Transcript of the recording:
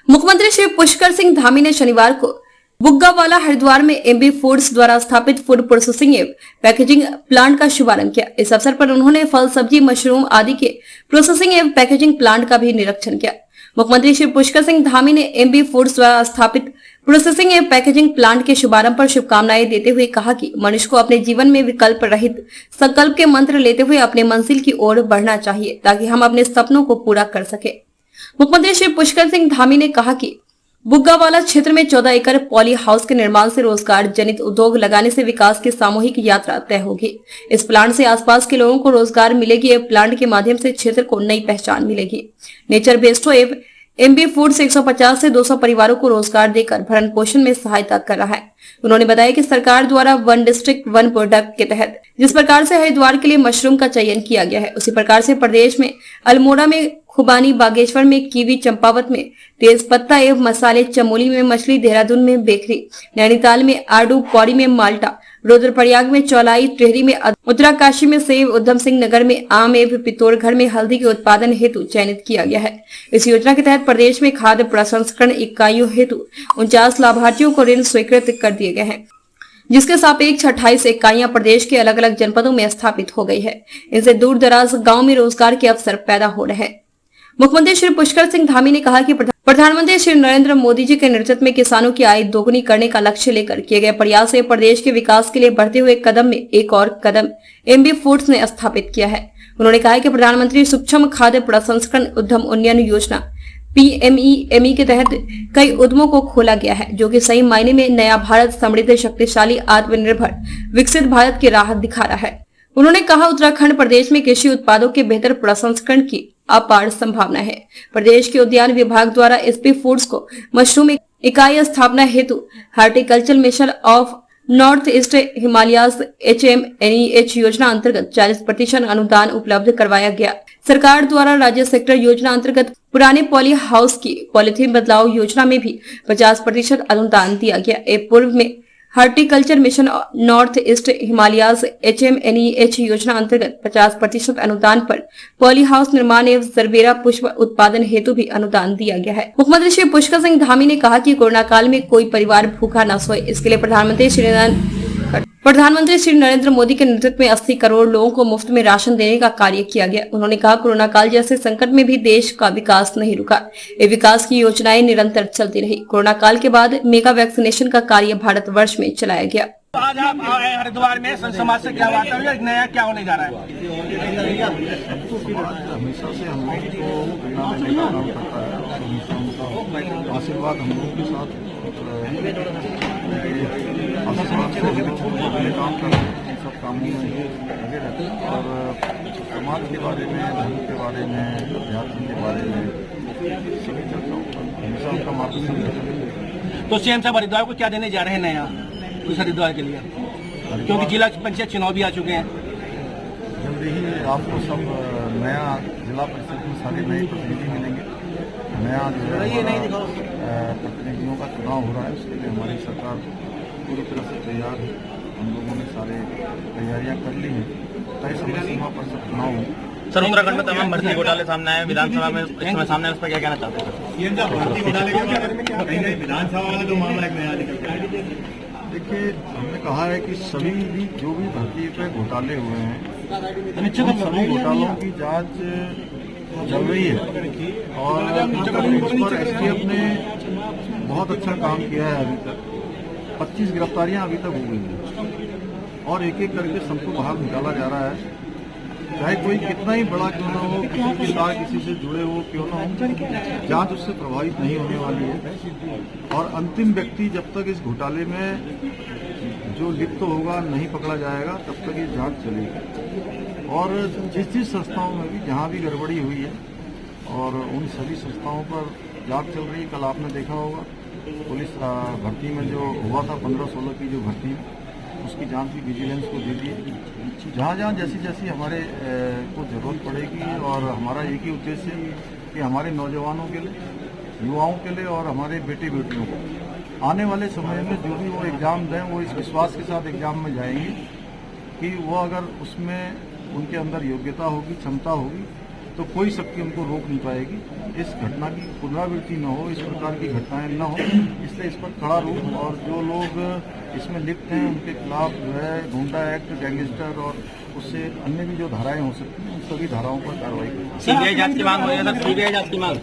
मुख्यमंत्री श्री पुष्कर सिंह धामी ने शनिवार को बुग्गावाला हरिद्वार में एमबी फूड्स द्वारा स्थापित फूड प्रोसेसिंग एवं पैकेजिंग प्लांट का शुभारंभ किया। इस अवसर पर उन्होंने फल, सब्जी, मशरूम आदि के प्रोसेसिंग एवं पैकेजिंग प्लांट का भी निरीक्षण किया। मुख्यमंत्री श्री पुष्कर सिंह धामी ने एमबी फूड्स द्वारा स्थापित प्रोसेसिंग एवं पैकेजिंग प्लांट के शुभारंभ पर शुभकामनाएं देते हुए कहा कि मनुष्य को अपने जीवन में विकल्प रहित संकल्प के मंत्र लेते हुए अपने मंजिल की ओर बढ़ना चाहिए ताकि हम अपने सपनों को पूरा कर सके। मुख्यमंत्री श्री पुष्कर सिंह धामी ने कहा कि बुग्गावाला क्षेत्र में 14 एकड़ पॉली हाउस के निर्माण से रोजगार जनित उद्योग लगाने से विकास की सामूहिक यात्रा तय होगी। इस प्लांट से आसपास के लोगों को रोजगार मिलेगी। ये प्लांट के माध्यम से क्षेत्र को नई पहचान मिलेगी। नेचर बेस्टो एवं एमबी फूड से 150 से 200 परिवारों को रोजगार देकर भरण पोषण में सहायता कर रहा है। उन्होंने बताया कि सरकार द्वारा वन डिस्ट्रिक्ट वन प्रोडक्ट के तहत जिस प्रकार से हरिद्वार के लिए मशरूम का चयन किया गया है, उसी प्रकार से प्रदेश में अल्मोड़ा में खुबानी, बागेश्वर में कीवी, चंपावत में तेज पत्ता एवं मसाले, चमोली में मछली, देहरादून में बेकरी, नैनीताल में आड़ू, पौड़ी में माल्टा, रुद्रप्रयाग में चौलाई, टिहरी में उत्तराकाशी में सेब, उधम सिंह नगर में आम एवं पितौरगढ़ में हल्दी के उत्पादन हेतु चयनित किया गया है। इस योजना के तहत प्रदेश में खाद्य प्रसंस्करण इकाइयों हेतु 49 लाभार्थियों को ऋण स्वीकृत कर दिए गए हैं, जिसके सापेक्ष 28 इकाइयां प्रदेश के अलग अलग जनपदों में स्थापित हो गई है। इनसे दूर दराज गाँव में रोजगार के अवसर पैदा हो रहे हैं। मुख्यमंत्री श्री पुष्कर सिंह धामी ने कहा कि प्रधानमंत्री श्री नरेंद्र मोदी जी के नेतृत्व में किसानों की आय दोगुनी करने का लक्ष्य लेकर किए गए प्रयास से प्रदेश के विकास के लिए बढ़ते हुए कदम में एक और कदम एमबी फूड्स ने स्थापित किया है। उन्होंने कहा कि प्रधानमंत्री सूक्ष्म खाद्य प्रसंस्करण उद्यम उन्नयन योजना PMEME के तहत कई उद्यमों को खोला गया है, जो कि सही मायने में नया भारत, समृद्ध, शक्तिशाली, आत्मनिर्भर, विकसित भारत की राह दिखा रहा है। उन्होंने कहा उत्तराखंड प्रदेश में कृषि उत्पादों के बेहतर प्रसंस्करण की अपार संभावना है। प्रदेश के उद्यान विभाग द्वारा एसपी फूड्स को मशरूम इकाई स्थापना हेतु horticulture mission of north east Himalayas HMNEH योजना अंतर्गत 40% अनुदान उपलब्ध करवाया गया। सरकार द्वारा राज्य सेक्टर योजना अंतर्गत पुराने पॉली हाउस की पॉलिथीन बदलाव योजना में भी 50% अनुदान दिया गया। पूर्व में horticulture mission north east Himalayas HMNEH योजना अंतर्गत 50% अनुदान पर पॉली हाउस निर्माण एवं जरबेरा पुष्प उत्पादन हेतु भी अनुदान दिया गया है। मुख्यमंत्री श्री पुष्कर सिंह धामी ने कहा कि कोरोना काल में कोई परिवार भूखा न सोए, इसके लिए प्रधानमंत्री श्री नरेंद्र मोदी के नेतृत्व में 80 करोड़ लोगों को मुफ्त में राशन देने का कार्य किया गया। उन्होंने कहा कोरोना काल जैसे संकट में भी देश का विकास नहीं रुका। ये विकास की योजनाएं निरंतर चलती रही। कोरोना काल के बाद मेगा वैक्सीनेशन का कार्य भारतवर्ष में चलाया गया। आज आप हरिद्वार में संत समाज से क्या बात है, नया क्या होने जा रहा है? हमेशा से हम लोग को आशीर्वाद हम लोग के साथ काम करते हैं, इन सब कामों में लगे रहते हैं और समाज के बारे में, धर्म के बारे में, अध्यात्म के बारे में सभी चर्चाओं पर हमेशा उनका मार्गदर्शन। तो सीएम साहब हरिद्वार को क्या देने जा रहे हैं नया उस हरिद्वार के लिए, क्योंकि जिला पंचायत चुनाव भी आ चुके हैं? जल्दी ही आपको सब नया जिला परिषद में सारे नए प्रतिनिधि मिलेंगे। नया जो प्रतिनिधियों का चुनाव हो रहा है, उसके लिए हमारी सरकार पूरी तरह से तैयार है। हम लोगों ने सारे तैयारियां कर ली हैं। तय समय सीमा पर सब चुनाव हो। सर, उत्तराखंड में तमाम भर्ती घोटाले सामने आए, विधानसभा में इस समय सामने, उस पर क्या कहना चाहते हैं? भर्ती घोटाले के विधानसभा वाला जो मामला एक नया देखिए, हमने कहा है कि सभी भी जो भी भर्ती पे घोटाले हुए हैं, सभी घोटालों की जांच चल रही है और उस पर STF ने बहुत अच्छा काम किया है। अभी तक 25 गिरफ्तारियां अभी तक हो गई हैं और एक एक करके सबको बाहर निकाला जा रहा है। चाहे कोई कितना ही बड़ा क्यों ना हो, किसी के साथ किसी से जुड़े हो क्यों ना हो, जांच उससे प्रभावित नहीं होने वाली है। और अंतिम व्यक्ति जब तक इस घोटाले में जो लिप्त होगा नहीं पकड़ा जाएगा, तब तक ये जांच चलेगी। और जिस संस्थाओं में भी जहाँ भी गड़बड़ी हुई है और उन सभी संस्थाओं पर जांच चल रही है। कल आपने देखा होगा पुलिस भर्ती में जो हुआ था 15-16 की जो भर्ती, उसकी जांच भी विजिलेंस को दे दी है। जहाँ जहाँ जैसी जैसी हमारे को ज़रूरत पड़ेगी और हमारा एक ही उद्देश्य है कि हमारे नौजवानों के लिए, युवाओं के लिए और हमारे बेटे बेटियों को आने वाले समय में जो भी वो एग्ज़ाम दें, वो इस विश्वास के साथ एग्ज़ाम में जाएंगे कि वो अगर उसमें उनके अंदर योग्यता होगी, क्षमता होगी, तो कोई शक्ति उनको रोक नहीं पाएगी। इस घटना की पुनरावृत्ति न हो, इस प्रकार की घटनाएं न हो, इसलिए इस पर कड़ा रूप और जो लोग इसमें लिप्त हैं उनके खिलाफ जो है गुंडा एक्ट, गैंगस्टर और उससे अन्य भी जो धाराएं हो सकती हैं उन सभी धाराओं पर कार्रवाई करें। सीबीआई जांच की मांग हो रही है सर, सीबीआई जांच की मांग।